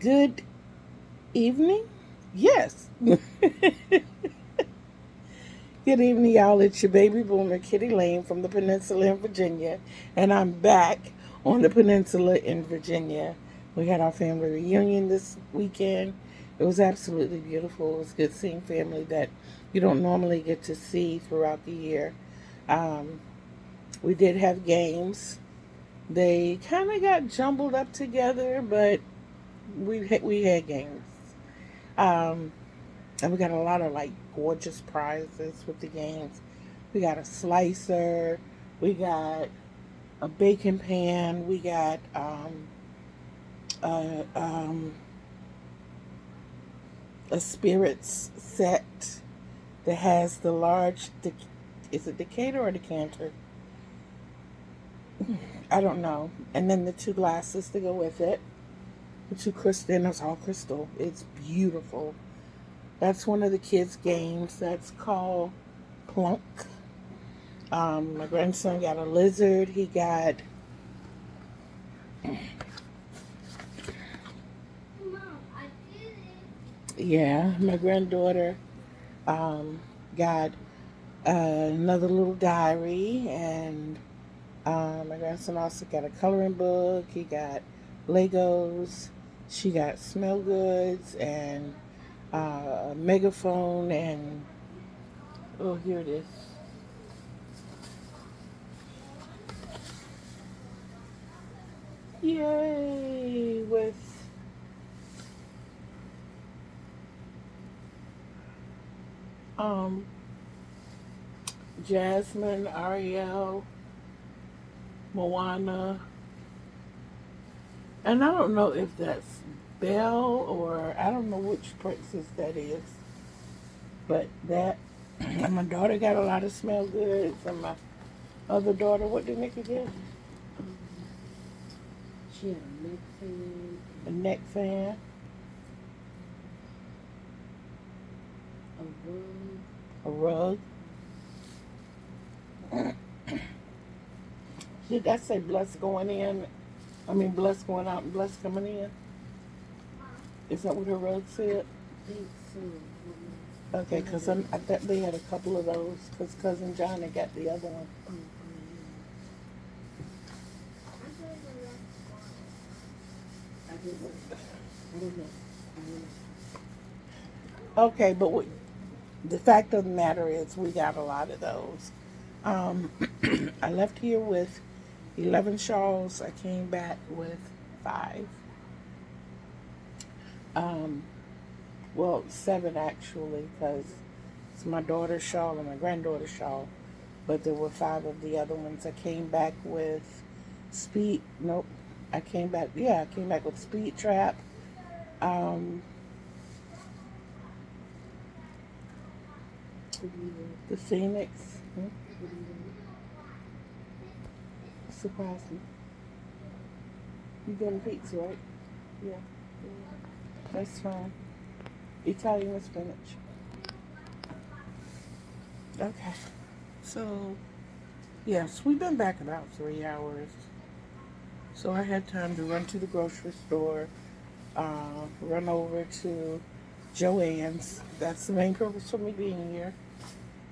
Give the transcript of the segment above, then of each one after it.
Good evening? Yes. Good evening, y'all. It's your baby boomer, Kitty Lane from the Peninsula in Virginia. And I'm back on the Peninsula in Virginia. We had our family reunion this weekend. It was absolutely beautiful. It was good seeing family that you don't normally get to see throughout the year. Um, we did have games. They kind of got jumbled up together, but we had games. Um, and we got a lot of like gorgeous prizes with the games. We got a slicer, we got a bacon pan, we got a, um, a spirits set that has the large. Is it Decatur or decanter? I don't know. And then the two glasses to go with it. The two crystal, and it's all crystal. It's beautiful. That's one of the kids' games. That's called Plunk. My grandson got a lizard. He got yeah. My granddaughter um, got another little diary, and my grandson also got a coloring book. He got Legos. She got smell goods and a megaphone, and oh, here it is. Yay! With um, Jasmine, Ariel, Moana, and I don't know if that's Belle or I don't know which princess that is, but that. And my daughter got a lot of smell goods, and my other daughter, what did Nikki get? Um, she had a neck fan A and neck fan, a rug. a rug. Did that say blessed going in? I mean, blessed going out and blessed coming in? Is that what her rug said? I think so. Okay, because I thought they had a couple of those because Cousin Johnny got the other one. Oh, I guess I don't know. I don't know. Okay, but the fact of the matter is we got a lot of those. Um, I left here with 11 shawls. I came back with five. Um, well, seven actually, because it's my daughter's shawl and my granddaughter's shawl. But there were five of the other ones. I came back with speed. Nope. I came back. Yeah, I came back with Speed Trap. Um, What do you want? the Phoenix. What do you want? Surprise me. You getting pizza, right? Yeah. That's fine. Italian with spinach. Okay. So, yes, we've been back about 3 hours. So I had time to run to the grocery store, run over to Joann's. That's the main purpose for me being here,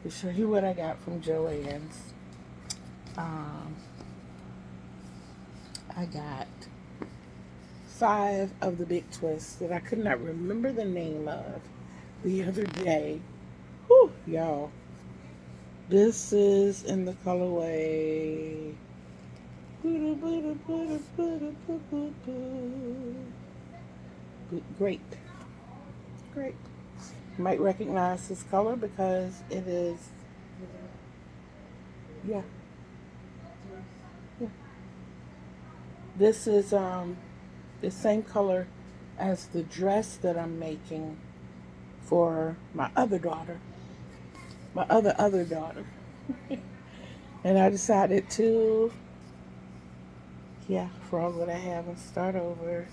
to show you what I got from Joann's. Um, I got five of the big twists that I could not remember the name of the other day. Whew, y'all. This is in the colorway. Grape. Grape. You might recognize this color because it is, yeah, yeah. This is the same color as the dress that I'm making for my other daughter, my other daughter. And I decided to, yeah, frog what I have and start over.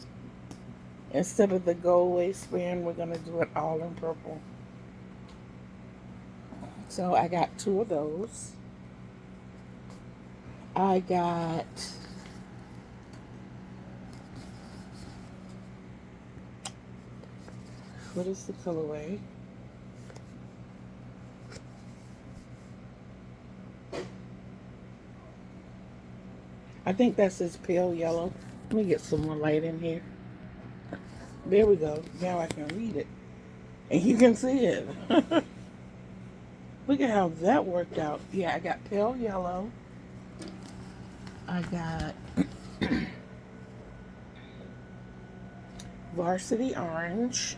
Instead of the gold waistband, we're gonna do it all in purple. So I got two of those. I got What is the colorway? I think that's this pale yellow. Let me get some more light in here. There we go. Now I can read it. And you can see it. Look at how that worked out. Yeah, I got pale yellow. I got varsity orange.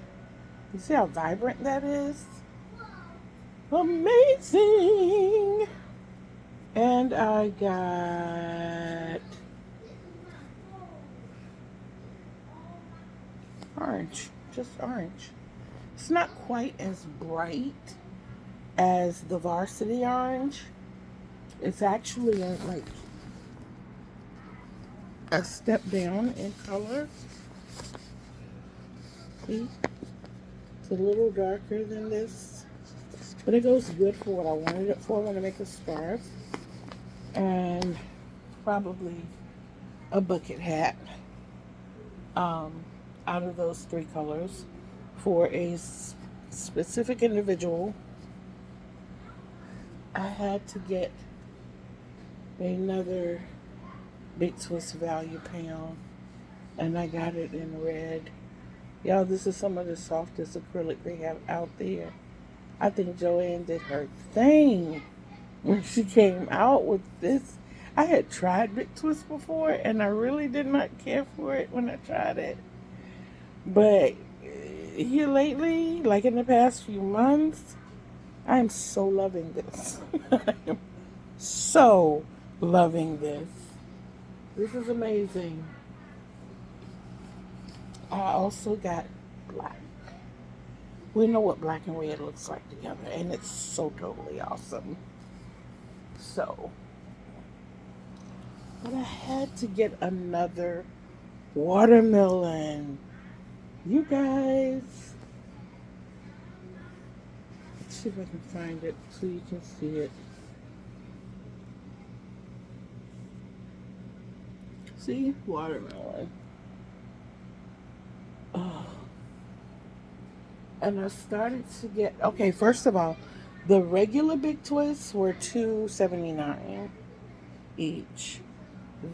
You see how vibrant that is? Amazing! And I got orange. Just orange. It's not quite as bright as the varsity orange. It's actually like a step down in color. See? It's a little darker than this. But it goes good for what I wanted it for. I want to make a scarf. And probably a bucket hat. Out of those three colors for a specific individual. I had to get another Big Twist Value Pound, and I got it in red. Y'all, this is some of the softest acrylic they have out there. I think Joanne did her thing when she came out with this. I had tried Big Twist before, and I really did not care for it when I tried it. But here lately, like in the past few months, I am so loving this. I am so loving this. This is amazing. I also got black. We know what black and red looks like together, and it's so totally awesome. So, but I had to get another watermelon. You guys, let's see if I can find it so you can see it. See? Watermelon. Oh. And I started to get, okay, first of all, the regular Big Twists were $2.79 each.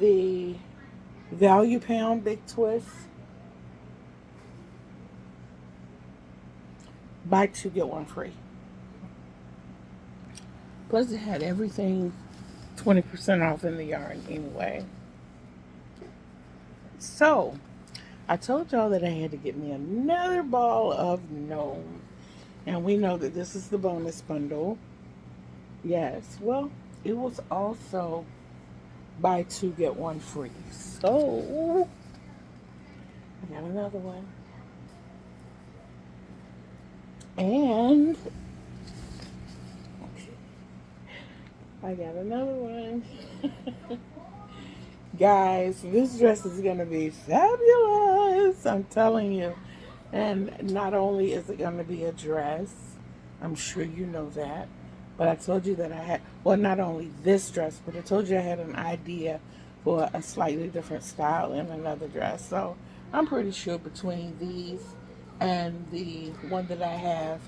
The Value Pound Big Twist, buy two, get one free. Plus, it had everything 20% off in the yarn anyway. So, I told y'all that I had to get me another ball of gnome. And we know that this is the bonus bundle. Yes, well, it was also buy two, get one free. So, I got another one. And I got another one. Guys, this dress is going to be fabulous. I'm telling you. And not only is it going to be a dress, I'm sure you know that, but I told you that I had, well, not only this dress, but I told you I had an idea for a slightly different style in another dress. So I'm pretty sure between these and the one that I have,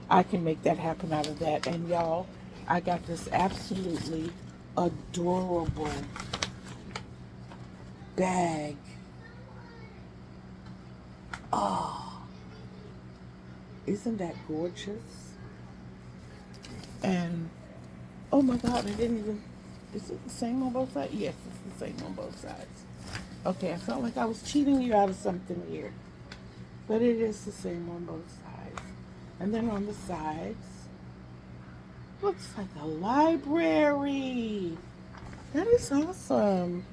I can make that happen out of that. And y'all, I got this absolutely adorable bag. Oh, isn't that gorgeous? And oh my God, I didn't even, is it the same on both sides? Yes, it's the same on both sides. Okay, I felt like I was cheating you out of something here, but it is the same on both sides. And then on the sides, looks like a library. That is awesome.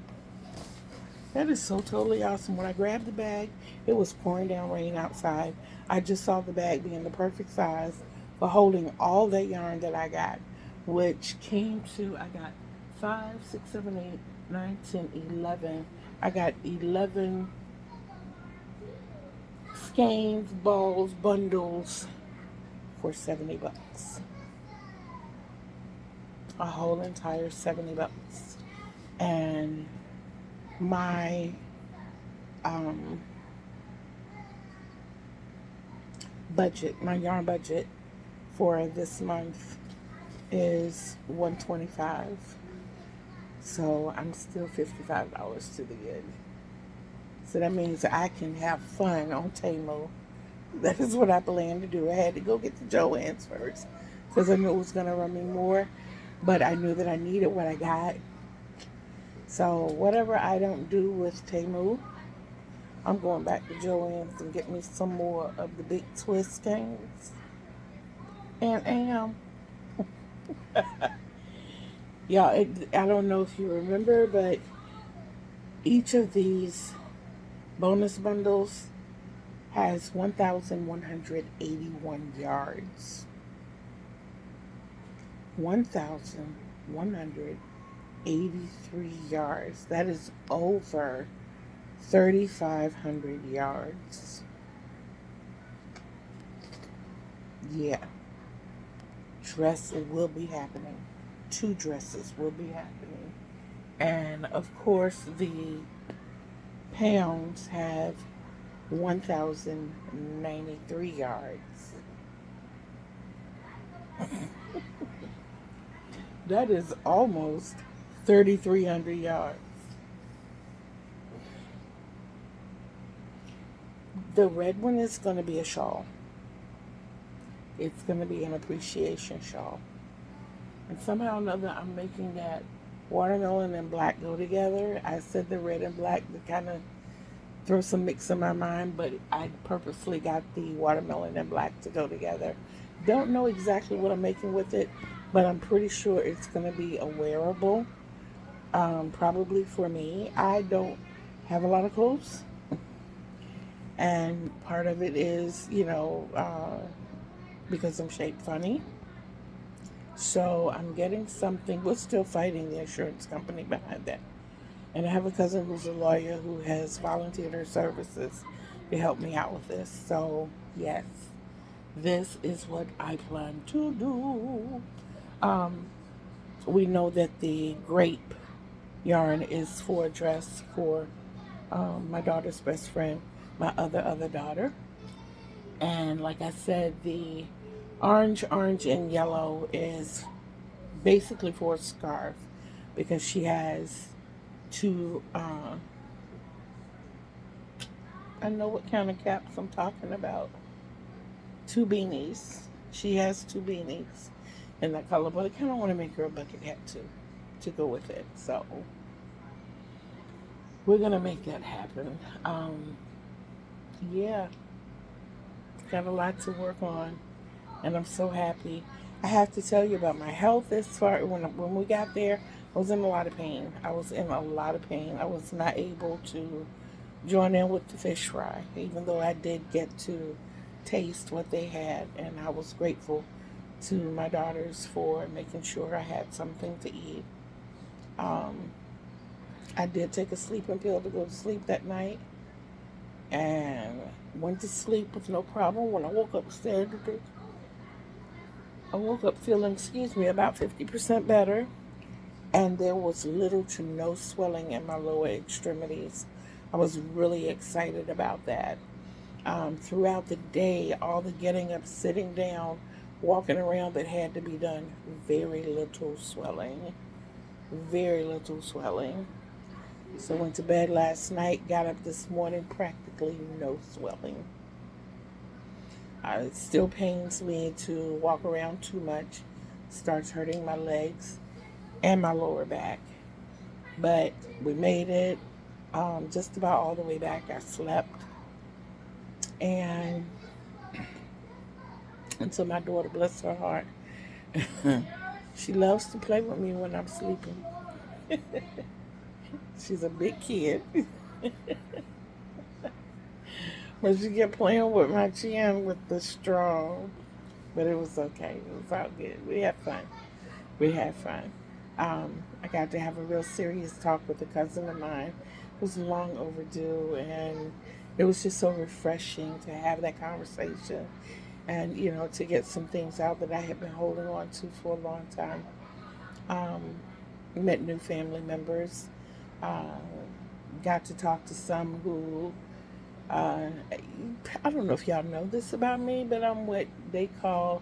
That is so totally awesome. When I grabbed the bag, it was pouring down rain outside. I just saw the bag being the perfect size for holding all that yarn that I got, which came to, I got 5, 6, 7, 8, 9, 10, 11. I got 11 skeins, balls, bundles for 70 bucks. A whole entire 70 bucks. And my budget, my yarn budget for this month is $125. So I'm still $55 to the good. So that means I can have fun on Temu. That is what I plan to do. I had to go get the Joann's first because I knew it was going to run me more, but I knew that I needed what I got. So whatever I don't do with Temu, I'm going back to Joann's and get me some more of the big twist skeins. And y'all, I don't know if you remember, but each of these bonus bundles has 1,181 yards. 1,183 yards. That is over 3,500 yards. Yeah. Dress will be happening. 2 dresses will be happening. And of course, the pounds have 1,093 yards. That is almost 3,300 yards. The red one is going to be a shawl. It's going to be an appreciation shawl. And somehow or another, I'm making that watermelon and black go together. I said the red and black to kind of throw some mix in my mind, but I purposely got the watermelon and black to go together. Don't know exactly what I'm making with it, but I'm pretty sure it's going to be a wearable, probably for me. I don't have a lot of clothes, and part of it is, because I'm shaped funny. So I'm getting something. We're still fighting the insurance company behind that. And I have a cousin who's a lawyer who has volunteered her services to help me out with this. So, yes, this is what I plan to do. We know that the grape yarn is for a dress for my daughter's best friend, my other daughter. And like I said, the orange, and yellow is basically for a scarf because she has 2, I know what kind of caps I'm talking about. 2 beanies. She has 2 beanies in that color, but I kind of want to make her a bucket hat too, to go with it. So we're going to make that happen. Yeah, got a lot to work on, and I'm so happy. I have to tell you about my health. As far when we got there, I was in a lot of pain. I was not able to join in with the fish fry, even though I did get to taste what they had, and I was grateful to my daughters for making sure I had something to eat. I did take a sleeping pill to go to sleep that night, and went to sleep with no problem. When I woke up Saturday, I woke up feeling, about 50% better, and there was little to no swelling in my lower extremities. I was really excited about that. Throughout the day, all the getting up, sitting down, walking around that had to be done, very little swelling. Very little swelling. So went to bed last night, got up this morning, practically no swelling. It still pains me to walk around too much. Starts hurting my legs and my lower back. But we made it just about all the way back. I slept. And until my daughter, bless her heart, she loves to play with me when I'm sleeping. She's a big kid. But she kept playing with my chin with the straw. But it was okay. It was all good. We had fun. I got to have a real serious talk with a cousin of mine. It was long overdue, and it was just so refreshing to have that conversation and, to get some things out that I had been holding on to for a long time. Met new family members. Uh, got to talk to some who I don't know if y'all know this about me, but I'm what they call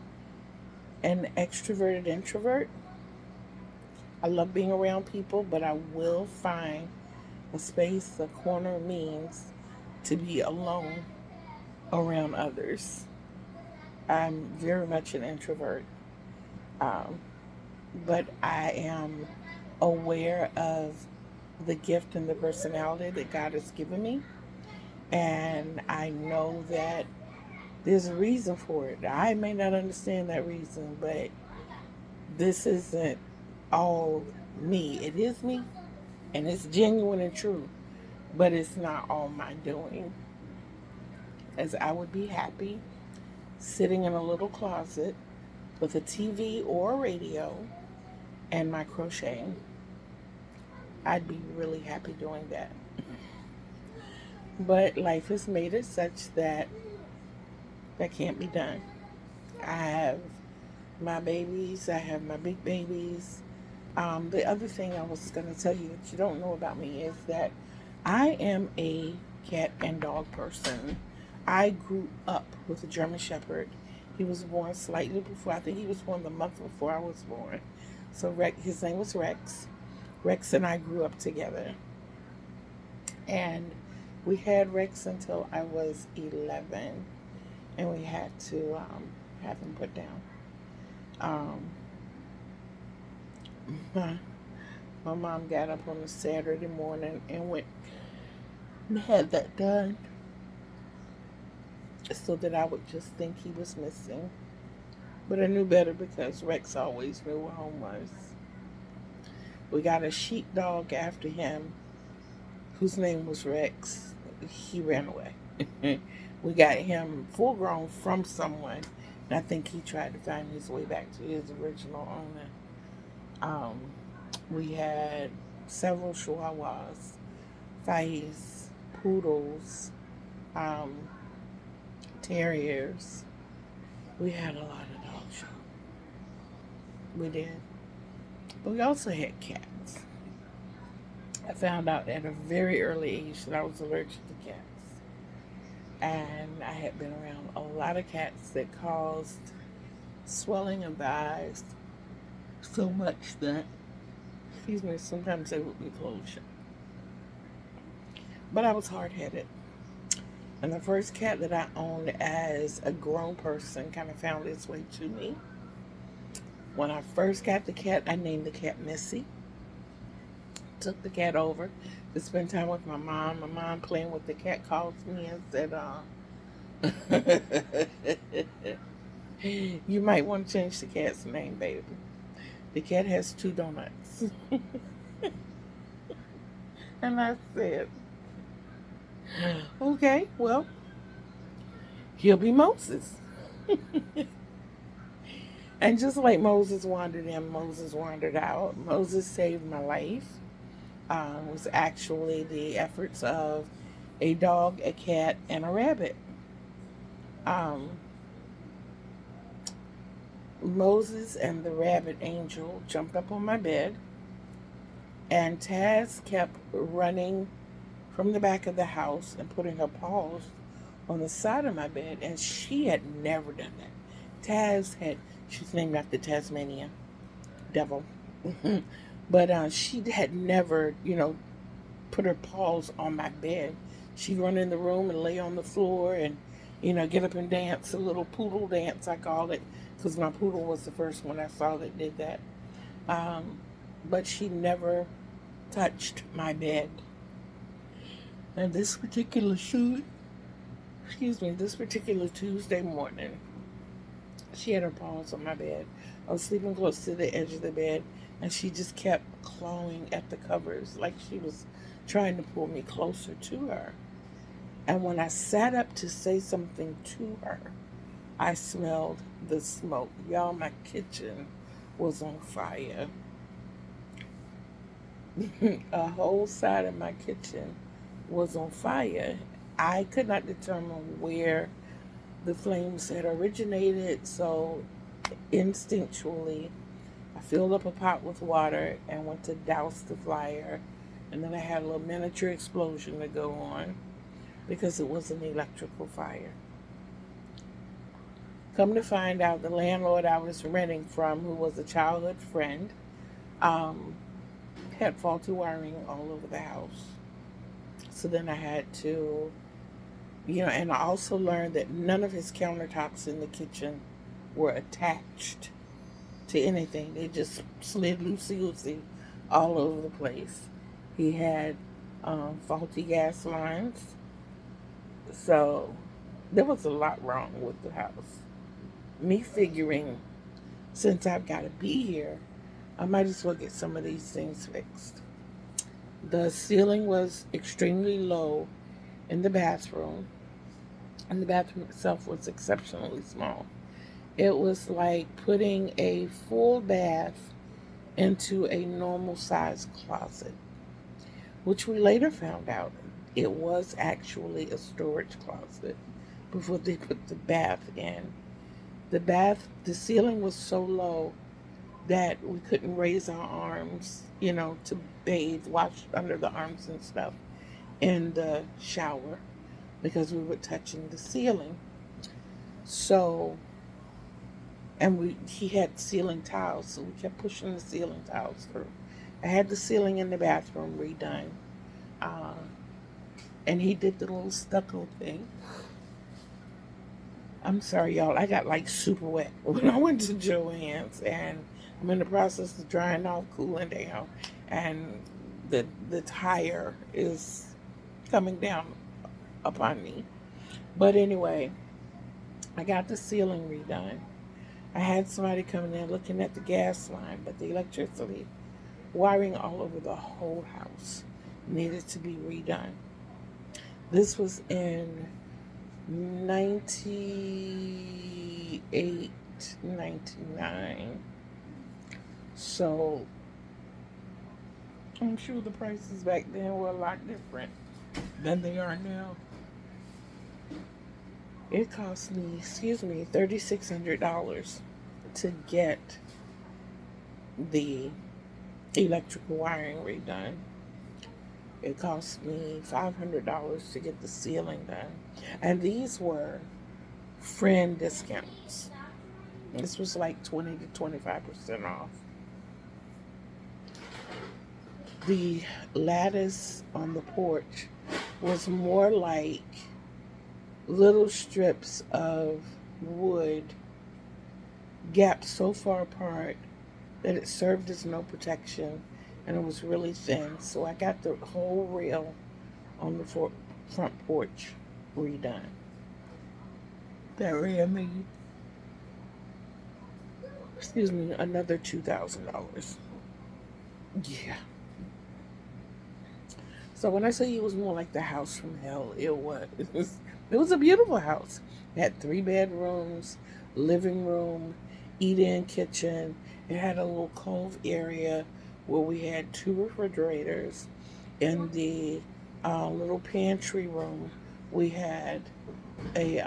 an extroverted introvert. I love being around people, but I will find a space, a corner means to be alone around others. I'm very much an introvert, um, but I am aware of the gift and the personality that God has given me. And I know that there's a reason for it. I may not understand that reason, but this isn't all me. It is me, and it's genuine and true, but it's not all my doing. As I would be happy sitting in a little closet with a TV or a radio and my crocheting. I'd be really happy doing that. But life has made it such that that can't be done. I have my babies, I have my big babies. The other thing I was going to tell you that you don't know about me is that I am a cat and dog person. I grew up with a German Shepherd. He was born slightly before, I think he was born the month before I was born. So his name was Rex. Rex and I grew up together. And we had Rex until I was 11. And we had to have him put down. Um, my, my mom got up on a Saturday morning and went and had that done so that I would just think he was missing. But I knew better because Rex always knew where home was. We got a sheepdog after him whose name was Rex. He ran away. We got him full grown from someone, and I think he tried to find his way back to his original owner. Um, we had several chihuahuas, Fais, poodles, um, terriers. We had a lot of dogs. We did. But we also had cats. I found out at a very early age that I was allergic to cats. And I had been around a lot of cats that caused swelling of the eyes so much that, excuse me, sometimes they would be closed shut. But I was hard headed. And the first cat that I owned as a grown person kind of found its way to me. When I first got the cat, I named the cat Missy. Took the cat over to spend time with my mom. My mom, playing with the cat, called me and said, you might want to change the cat's name, baby. The cat has two donuts. And I said, okay, well, he'll be Moses. And just like Moses wandered in, Moses wandered out. Moses saved my life. Was actually the efforts of a dog, a cat, and a rabbit. Um, Moses and the rabbit angel jumped up on my bed, and Taz kept running from the back of the house and putting her paws on the side of my bed, and she had never done that. She's named after Tasmania, devil. But she had never, put her paws on my bed. She'd run in the room and lay on the floor and, get up and dance, a little poodle dance, I called it, because my poodle was the first one I saw that did that. But she never touched my bed. And this particular Tuesday morning, she had her paws on my bed. I was sleeping close to the edge of the bed, and she just kept clawing at the covers like she was trying to pull me closer to her. And when I sat up to say something to her, I smelled the smoke. Y'all, my kitchen was on fire. A whole side of my kitchen was on fire. I could not determine where the flames had originated, so instinctually I filled up a pot with water and went to douse the fire, and then I had a little miniature explosion to go on. because it was an electrical fire. Come to find out, the landlord I was renting from, who was a childhood friend, um, had faulty wiring all over the house. So then I had to, and I also learned that none of his countertops in the kitchen were attached to anything. They just slid loosey goosey all over the place. He had faulty gas lines. So there was a lot wrong with the house. Me figuring, since I've got to be here, I might as well get some of these things fixed. The ceiling was extremely low in the bathroom, and the bathroom itself was exceptionally small. It was like putting a full bath into a normal sized closet, which we later found out it was actually a storage closet before they put the bath in. The ceiling was so low that we couldn't raise our arms, to bathe, wash under the arms and stuff in the shower because we were touching the ceiling. So, and he had ceiling tiles, so we kept pushing the ceiling tiles through. I had the ceiling in the bathroom redone, uh, and he did the little stucco thing. I'm sorry, y'all. I got like super wet when I went to Joann's, and I'm in the process of drying off, cooling down, and the tire is coming down upon me. But anyway, I got the ceiling redone. I had somebody coming in looking at the gas line, but the electricity wiring all over the whole house needed to be redone. This was in 98, 99. So I'm sure the prices back then were a lot different than they are now. It cost me, $3,600 to get the electrical wiring redone. It cost me $500 to get the ceiling done. And these were friend discounts. This was like 20 to 25% off. The lattice on the porch was more like little strips of wood gapped so far apart that it served as no protection, and it was really thin. So I got the whole rail on the front porch redone. That ran me, another $2,000. Yeah. So when I say it was more like the house from hell, it was. It was a beautiful house. It had 3 bedrooms, living room, eat-in kitchen. It had a little cove area where we had 2 refrigerators. In the little pantry room, we had a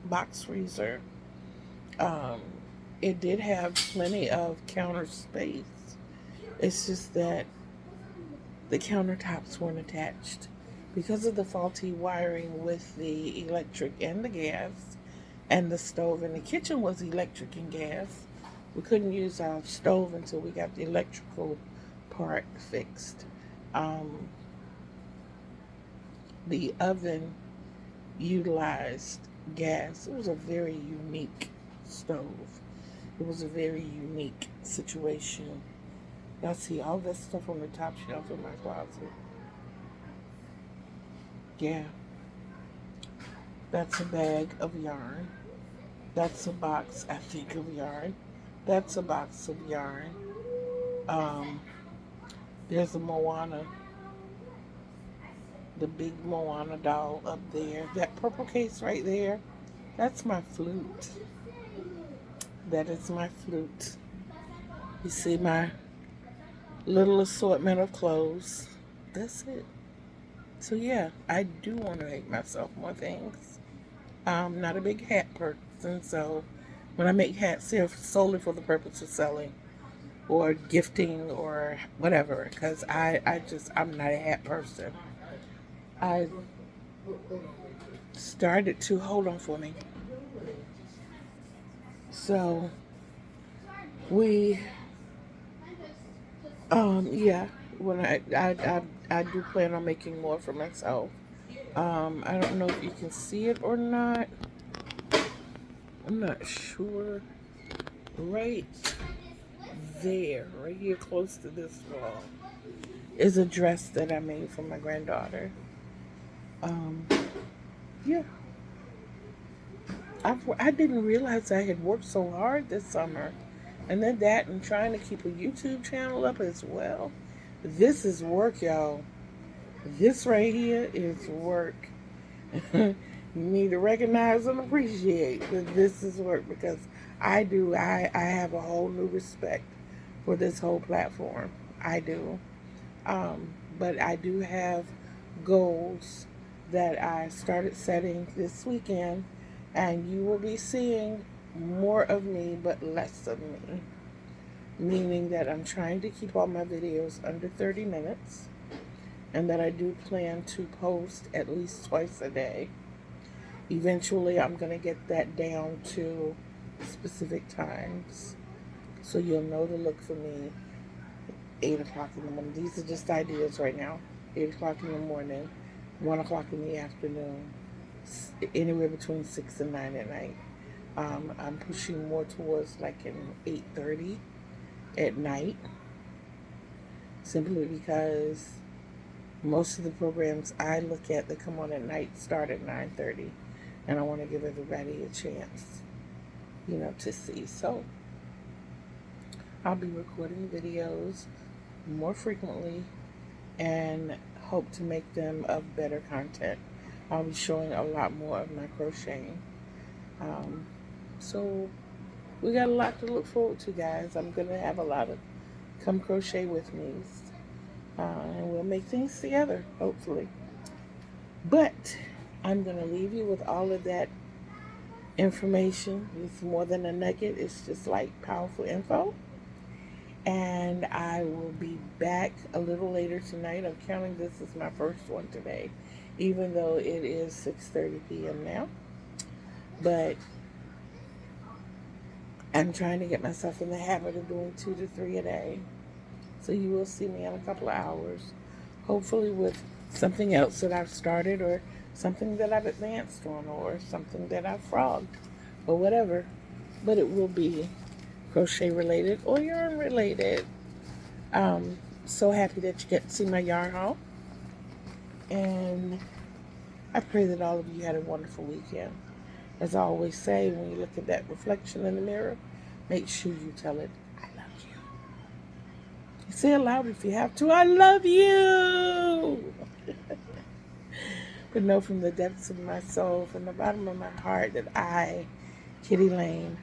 box freezer. Um, it did have plenty of counter space. It's just that the countertops weren't attached because of the faulty wiring with the electric and the gas, and the stove. And the kitchen was electric and gas. We couldn't use our stove until we got the electrical part fixed. Um, the oven utilized gas. It was a very unique stove. It was a very unique situation. Y'all see all that stuff on the top shelf in my closet. Yeah, that's a bag of yarn. That's a box, I think, of yarn. That's a box of yarn. Um, there's a Moana, the big Moana doll up there. That purple case right there, that's my flute. That is my flute. You see my little assortment of clothes. That's it. So yeah, I do want to make myself more things. I'm not a big hat person, so when I make hats, they're solely for the purpose of selling. or gifting or whatever, because I'm not a hat person. I started to hold on for me. So we, yeah, when I do plan on making more for myself. I don't know if you can see it or not. I'm not sure. Right there, right here, close to this wall, is a dress that I made for my granddaughter. Um, yeah, I didn't realize I had worked so hard this summer. And then that and trying to keep a YouTube channel up as well. This is work, y'all. This right here is work. You need to recognize and appreciate that this is work, because I have a whole new respect for this whole platform. I do. But I do have goals that I started setting this weekend, and you will be seeing more of me but less of me. Meaning that I'm trying to keep all my videos under 30 minutes, and that I do plan to post at least twice a day. Eventually, I'm going to get that down to specific times, so you'll know to look for me 8 o'clock in the morning. These are just ideas right now. 8 o'clock in the morning, 1 o'clock in the afternoon, anywhere between 6 and 9 at night. I'm pushing more towards like an 8:30 at night, simply because most of the programs I look at that come on at night start at 9:30, and I want to give everybody a chance, to see. So I'll be recording videos more frequently and hope to make them of better content. I'll be showing a lot more of my crocheting. So we got a lot to look forward to, guys. I'm going to have a lot of come crochet with me. And we'll make things together, hopefully. But I'm going to leave you with all of that information. It's more than a nugget. It's just like powerful info. And I will be back a little later tonight. I'm counting this as my first one today, even though it is 6:30 p.m. now. But I'm trying to get myself in the habit of doing 2 to 3 a day. So you will see me in a couple of hours, hopefully with something else that I've started, or something that I've advanced on, or something that I've frogged, or whatever. But it will be crochet related or yarn related. So happy that you get to see my yarn haul. And I pray that all of you had a wonderful weekend. As I always say, when you look at that reflection in the mirror, make sure you tell it, I love you. Say it loud if you have to, I love you. But know from the depths of my soul, from the bottom of my heart, that I, Kitty Lane,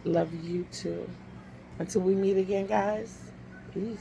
love you too. Until we meet again, guys, peace.